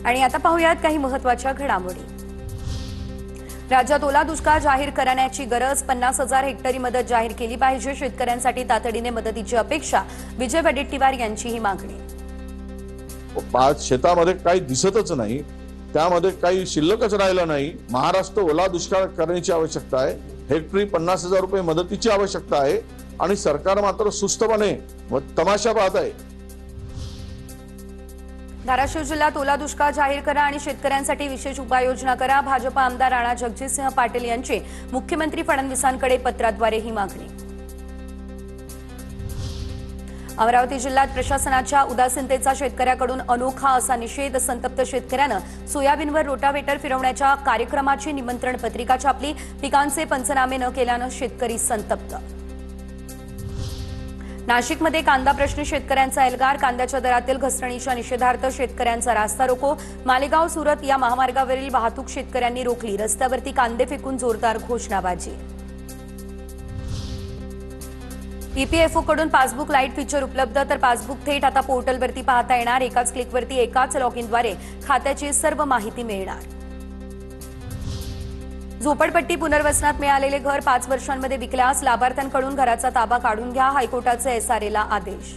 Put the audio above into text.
आणि आता पाहूयात काही महत्त्वाच्या घडामोडी। राज्यात ओला दुष्काळ जाहीर करण्याची गरज, 50,000 हेक्टरी मदत जाहीर केली पाहिजे। शेतकऱ्यांसाठी तातडीने मदतीची अपेक्षा, विजय वडेट्टीवार यांची ही मागणी। शेतामध्ये काही दिसतच नाही, त्यामध्ये काही शिल्लकच राहिलं नाही। महाराष्ट्र ओला दुष्काळ करण्याची आवश्यकता आहे। हेक्टरी 50,000 रुपये मदतीची आवश्यकता आहे आणि सरकार मात्र सुस्तपणे व तमाशा पाहत आहे। धाराशिव जिल्ह्यात ओला दुष्काळ जाहीर करा आणि शेतकऱ्यांसाठी विशेष उपाययोजना करा। भाजप आमदार राणा जगजितसिंह पाटील यांची मुख्यमंत्री फडणवीसांकडे पत्राद्वारे ही मागणी। अमरावती जिल्ह्यात प्रशासनाच्या उदासीनतेचा शेतकऱ्याकडून अनोखा असा निषेध। संतप्त शेतकऱ्यानं सोयाबीनवर रोटावेटर फिरवण्याच्या कार्यक्रमाची निमंत्रण पत्रिका छापली। पिकांचे पंचनामे न केल्यानं शेतकरी संतप्त। नाशिकमध्ये कांदा प्रश्नी शेतकऱ्यांचा एल्गार। कांद्याच्या दरातील घसरणीच्या निषेधार्थ शेतकऱ्यांचा रास्ता रोको। मालेगाव सुरत या महामार्गावरील वाहतूक शेतकऱ्यांनी रोखली। रस्त्यावरती कांदे फेकून जोरदार घोषणाबाजी। ईपीएफओ कडून पासबुक लाईट फीचर उपलब्ध, तर पासबुक थेट आता पोर्टलवरती पाहता येणार। एकाच क्लिकवरती एकाच लॉगिनद्वारे खात्याची सर्व माहिती मिळणार। झोपडपट्टी पुनर्वसनात मिळालेले घर 5 वर्षांमध्ये विकल्यास लाभार्थ्यांकडून घराचा ताबा काढून घ्या। हायकोर्टाचे एसआरएला आदेश।